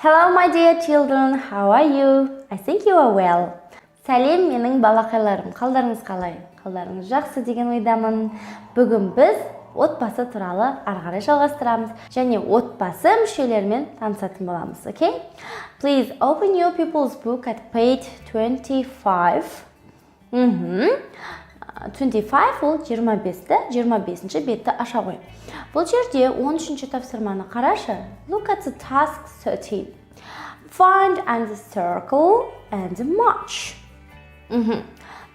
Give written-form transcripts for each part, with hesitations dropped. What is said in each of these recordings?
Hello, my dear children. How are you? I think you are well. Сәлем, менің балақайларым. Қалдарыңыз қалай? Қалдарыңыз жақсы деген ойдамын. Бүгін біз отбасы туралы ары қарай жалғастырамыз және отбасы мүшелерімен танысатын боламыз. Okay? Please open your people's book at page 25. 25 ол 25-ті, 25-ші бетті аша қой. Бұл жерде 13-ші тапсырманы қарашы. Look at the task 13. Find and circle and march.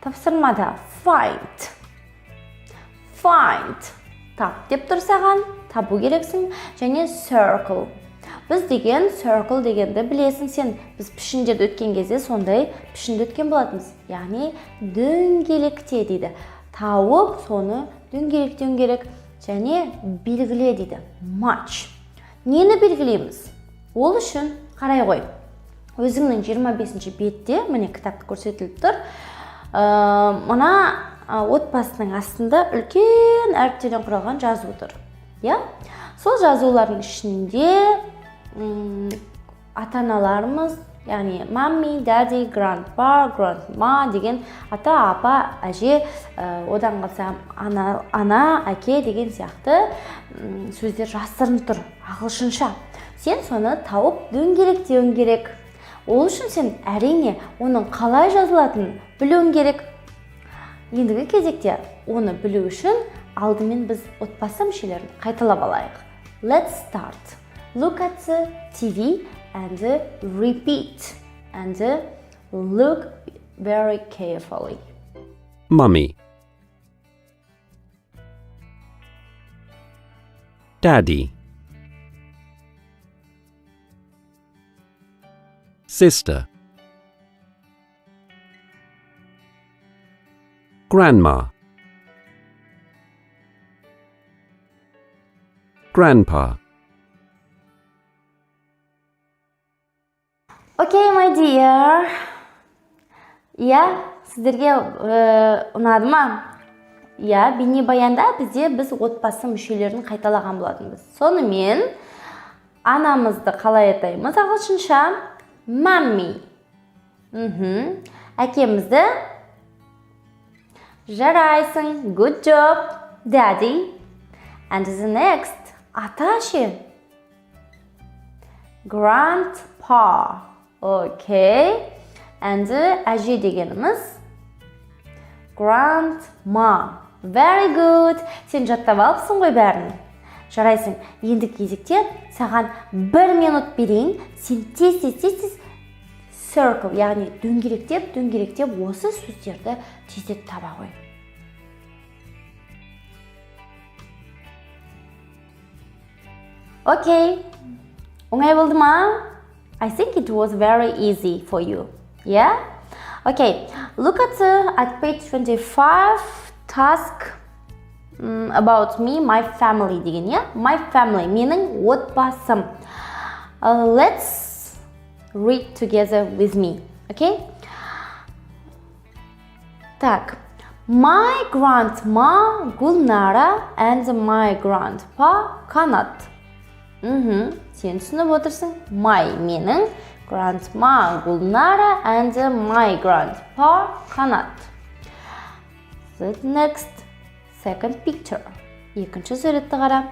Тапсырмада find. Тап деп тұр саған, табу керексің, және circle. Біз деген circle дегенді білесің сен. Біз пішіндерді өткен кезде сондай пішінді өткен болатынбыз. Яғни дөңгелекте дейді. Тауып соны дөңгелектен керек және белгіле дейді. March. Нені белгілейміз? Ол үшін қарай қой. Өзіңнің 25-ші бетте, міне кітапты көрсетіліп тұр. Мына отбасының астында үлкен әріптерден құралған жазу тұр. Сол жазулардың ішінде ата-аналарымыз, яғни мамми, дади, грандпа, грандма деген ата, апа, әже, одан қалса ана, әке деген сияқты сөздер жасырынып тұр, ағылшынша. Сен соны тауып дөңгелектеуің керек. Ол үшін сен әрине оның қалай жазылатынын білуің керек. Ендігі кезекте оны білу үшін алдымен біз отбасы мүшелерін қайталап алайық. Let's start. Look at the TV and repeat and look very carefully. Mummy, Daddy, Sister, Grandma, Grandpa. Okay, my dear. Сіздерге ұнады ма? Бейнебаянда біз отбасы мүшелерін қайталаған болатынбыз. Сонымен анамызды қалай атаймыз ағылшынша? Mommy. Әкемізді жарайсың. Good job, Daddy. And the next, ата ше? Grandpa. Okay. And әже дегеніміз grandma. Very good. Сен жаттап алыпсың ғой бәрін. Жарайсың. Енді кезекте саған 1 минут берейін. Сен тез circle, яғни дөңгелектеп осы сөздерді тездеп таба қой. Okay. Оңай болды ма? I think it was very easy for you. Yeah? Okay. Look at page 25 task about me, my family деген, My family, менің отбасым. Let's read together with me. Okay? Так. My grandma Gulnara and my grandpa Kanat. Сен түсініп отырсың. My менің, grandma Gulnara and my grandpa Kanat. The next, second picture. Екінші суретті қара.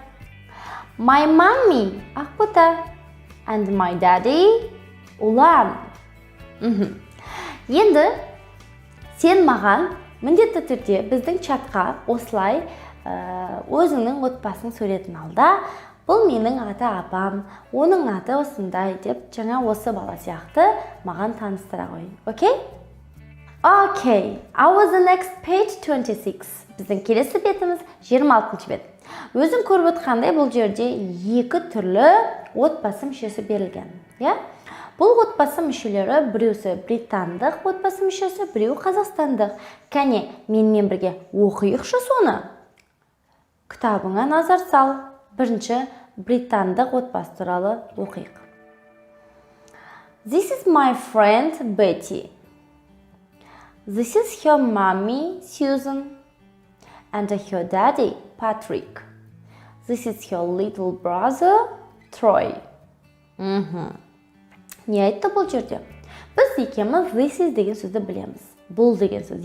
My mommy Ақбота and my daddy Ұлан. Енді сен маған міндетті түрде біздің чатқа осылай өзіңнің отбасының суретін алда. Бұл менің ата-апам, оның аты осындай деп жаңа осы бала сияқты маған таныстыра қой. Okay? Okay. Our next page 26. Біздің келесі бетіміз 26-ші бет. Өзің көріп отқандай бұл жерде екі түрлі отбасы мүшесі берілген. Бұл отбасы мүшелері біреусі британдық отбасы мүшесі, біреу қазақстандық. Кәне, менімен бірге оқиықшы соны. Кітабыңа назар сал. Бірінші британдық отбасы туралы оқиық. This is my friend Betty. This is her mommy Susan and her daddy Patrick. This is her little brother Troy. Не айтты бұл жерде? Біз екеуміз this is деген сөзді білеміз. Бұл деген сөз,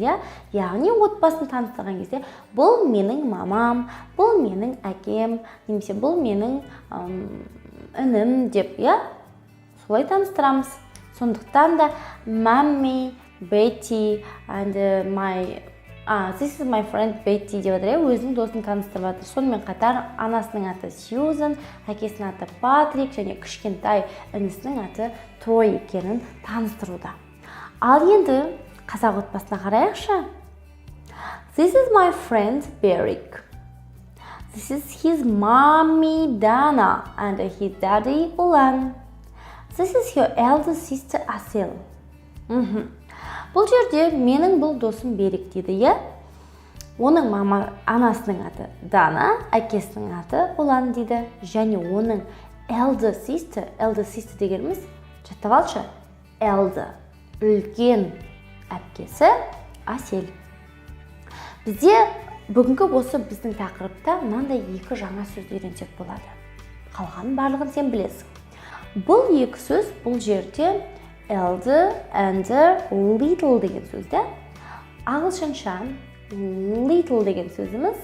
яғни отбасын таныстырған кезде бұл менің мамам, бұл менің әкем, немесе бұл менің інім деп, солай таныстырамыз. Сондықтан да Mommy, Betty and this is my friend Betty деп отыр, өзінің досын таныстырып жатыр. Сонымен қатар анасының аты Сьюзен, әкесінің аты Патрик және кішкентай інісінің аты Трой екенін таныстыруда. Ал енді қазақ отбасына қарайықшы. This is my friend Берик. This is his mommy Dana and his daddy Улан. This is your elder sister Асел. Бұл жерде менің бұл досым Берик дейді, Оның анасының аты Дана, әкесінің аты Улан дейді. Және оның elder sister дегеніміз, жаттап алшы, elder, үлкен әпкесі Асел. Бізде бүгінгі осы біздің тақырыпта мынандай екі жаңа сөз үйренсек болады. Қалғанын барлығын сен білесің. Бұл екі сөз бұл жерде elder and little деген сөзді. Ағылшынша little деген сөзіміз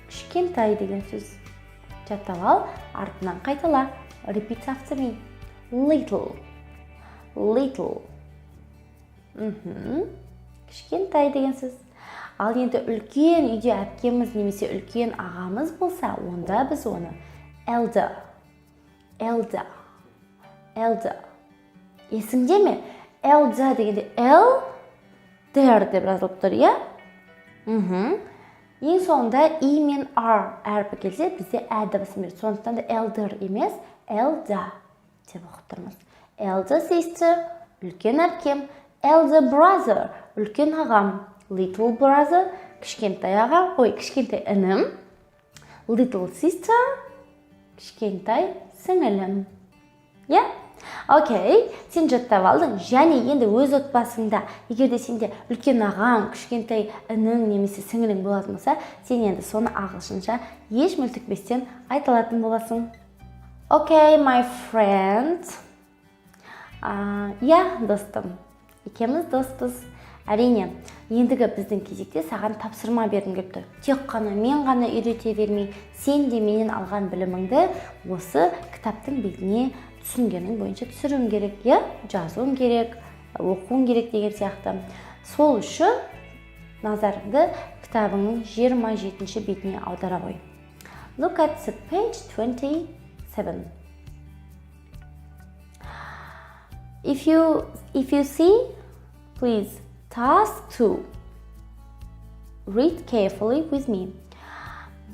кішкентай деген сөз. Жаттап ал, артынан қайтала. Repeat after me. Little. Кішкентай деген сөз. Ал енді үлкен үйде әпкеміз немесе үлкен ағамыз болса, онда біз оны elder. Есіңде ме? Elder дегенде elder деп жазылып тұр, Ең соңында E мен R әрпі келсе, бізде ә дыбысын береді. Сондықтан да elder емес, elder деп оқып тұрмыз. Elder sister, үлкен әпкем. Elder brother, үлкен ағам. Little brother, кішкентай ағам, кішкентай інім. Little sister, кішкентай сіңілім. Окей, сен жаттап алдың. Және енді өз отбасыңда, егерде сенде үлкен ағаң, кішкентай інің немесе сіңілің болатын болса, сен енді соны ағылшынша еш мүлтікпестен айта алатын боласың. Okay, my friend. Достым. Екеуміз доспыз. Әрине, ендігі біздің кезекте саған тапсырма бердім келіп тұр. Тек қана мен ғана үйрете бермей, сен де менен алған біліміңді осы кітаптың бетіне түсінгенің бойынша түсіруің керек, жазуың керек, оқуың керек деген сияқты. Сол үшін назарыңды кітабыңның 27-ші бетіне аудара қой. Look at page 27. If you see, please task 2. Read carefully with me.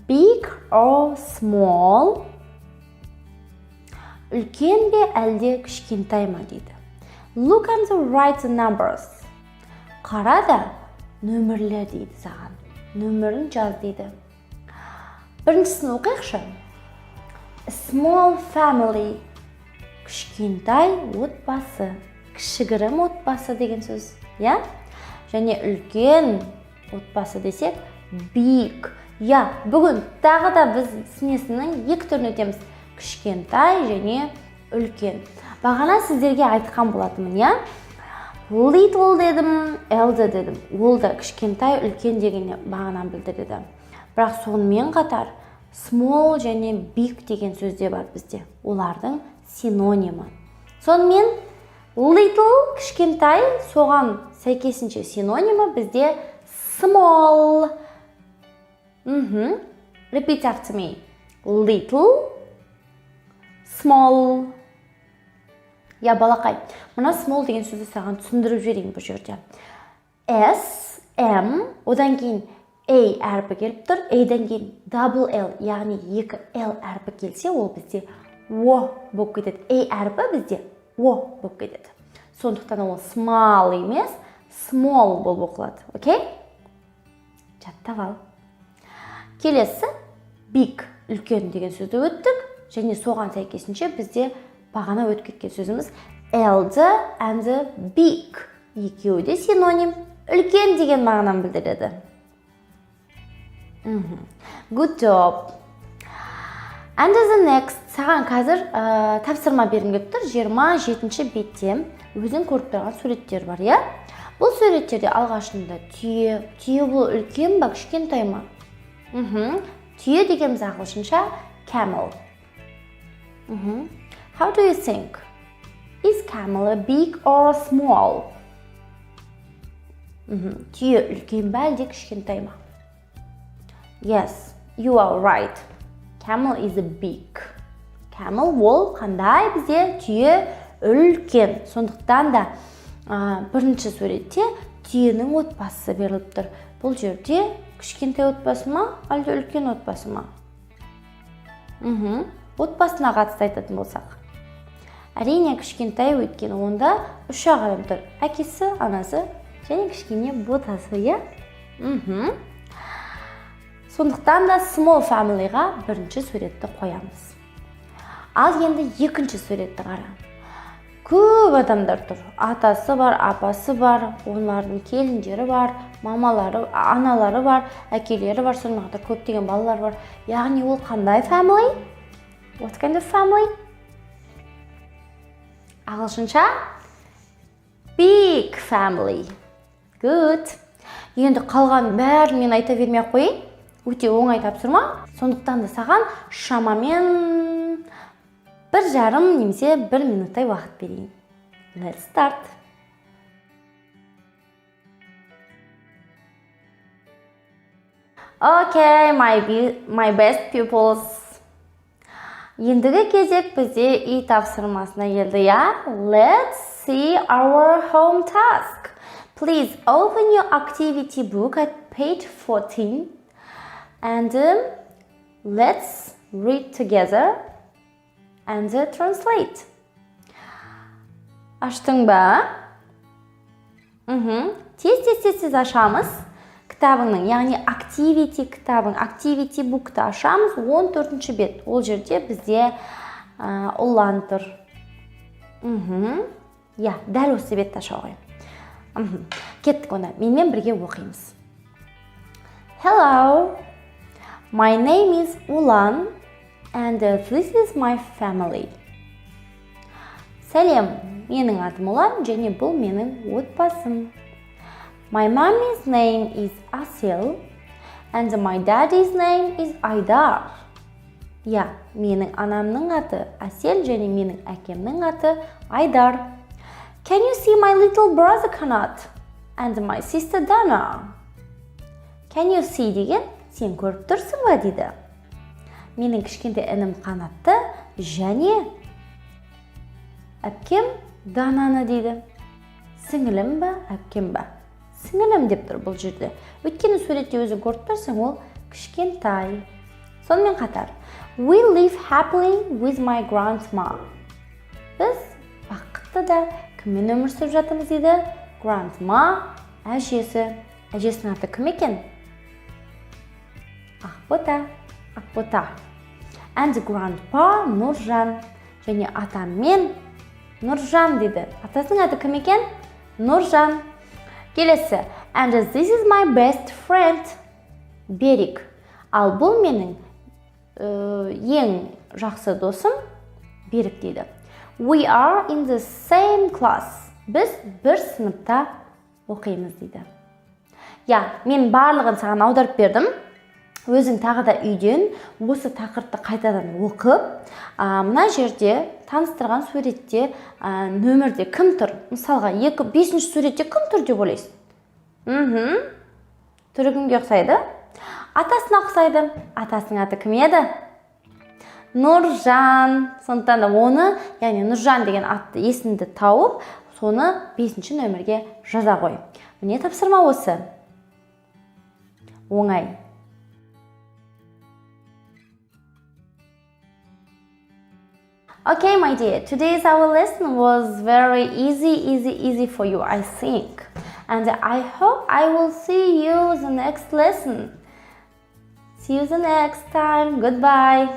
Big or small? Үлкен бе әлде кішкентай ма дейді. Look and write the numbers. Қара да нөмірлер дейді саған. Нөмірін жаз дейді. Біріншісін оқиықшы. Small family. Кішкентай отбасы. Кішігірім отбасы деген сөз. Және үлкен отбасы десек big. Бүгін тағы да біз сінесінің екі түрін өтеміз. Кішкентай және үлкен. Бағана сіздерге айтқан болатынмын, Little дедім, elder дедім. Ол да кішкентай, үлкен дегенне бағанан білдіреді. Бірақ сонымен қатар small және big деген сөзде бар бізде. Олардың синонимі. Сонымен little кішкентай, соған сәйкесінше синонимі бізде small. Repeat after me. Little, small. Балақай, мұна small деген сөзді саған түсіндіріп жіберейін бұл жерде. S, M, одан кейін A әрпі келіп тұр, A-дан кейін double L, яғни екі L әрпі келсе, ол бізде O болып кетеді. A әрпі бізде O болып кетеді. Сондықтан ол small емес, small болып оқылады. Окей? Жаттап ал. Келесі big, үлкен деген сөзді өттік, және соған сәйкесінше бізде бағана өтіп кеткен сөзіміз elder and big. Екеуі де синоним. Үлкен деген мағынаны білдіреді. Good job. And the next, саған қазір тапсырма бергім келіп тұр. 27-ші бетте өзің көріп тұрған суреттер бар, иә? Бұл суреттерде алғашында түйе бұл үлкен ба, кішкентай ма? Түйе дегеніміз ағылшынша camel. How do you think? Is camel a big or small? Түйе үлкен ба, әлде кішкентай ма? Yes, you are right. Camel is a big. Camel ол қандай бізде түйе үлкен. Сондықтан да бірінші суретте түйенің отбасы беріліп тұр. Бұл жерде кішкентай отбасы ма, әлде үлкен отбасы ма? Отбасына қатысты айтатын болсақ. Әрине кішкентай, өйткені онда 3 адам тұр. Әкесі, анасы және кішкене ботасы, иә? Сондықтан да small family-ға бірінші суретті қоямыз. Ал енді екінші суретті қара. Көп адамдар тұр. Атасы бар, апасы бар, олардың келіндері бар, мамалары, аналары бар, әкелері бар, сонымен қатар көптеген балалар бар. Яғни ол қандай family? What kind of family? Ағылшынша big family. Good. Енді қалған бәрін мен айта бермей қойын. Өте оңай тапсырма. Сондықтан да саған шамамен 1,5 немесе 1 минуттай уақыт берейін. Let's start. Okay, my best pupils. Ендігі кезек бізде үй тапсырмасына келді, я? Let's see our home task. Please open your activity book at page 14 and let's read together and translate. Аштың ба? Тез ашамыз. Кітабыңның, яғни activity кітабың, activity book'ты ашамыз 14-ші бет. Ол жерде бізде ұлан тұр. Я, дәл осы бетті аша ғой. Кеттік онда, менімен бірге оқимыз. Hello, my name is Ulan and this is my family. Сәлем, менің атым Ulan және бұл менің отбасым. My mommy's name is Asil and my daddy's name is Айдар. Я, менің анамның аты Асел және менің әкемнің аты Айдар. Can you see my little brother Kanat and my sister Dana? Can you see деген сен көріп тұрсың ба дейді. Менің кішкентай інім Қанатты және әпкем Дананы дейді. Сіңілім ба, әпкем ба? Сіңілім деп тұр бұл жерде. Өйткені суретте өзің көріп тұрсың, ол кішкентай. Сонымен қатар, we live happily with my grandma. Біз бақытты да кіммен өмір сүріп жатырмыз дейді? Grandma, әжесі. Әжесінің аты кім екен? Ақбота. And grandpa, Нұржан. Және атаммен Нұржан дейді. Атасының аты кім екен? Нұржан. Келесі. And this is my best friend. Берік. Ал бұл менің ең жақсы досым Берік дейді. We are in the same class. Біз бір сыныпта оқимыз дейді. Я, мен барлығын саған аударып бердім. Өзің тағы да үйден осы тақырыпты қайтадан оқып, мына жерде таныстырған суретте нөмірде кім тұр? Мысалға, 5-ші суретте кім тұр деп ойлайсың? Түрі кімге ұқсайды? Атасына ұқсайды. Атасының аты кім еді? Нұржан. Сондықтан да оны, яғни Нұржан деген атты есімді тауып, соны 5-ші нөмірге жаза қой. Міне тапсырма осы. Оңай. Okay, my dear, today's our lesson was very easy for you, I think. And I hope I will see you the next lesson. See you the next time. Goodbye.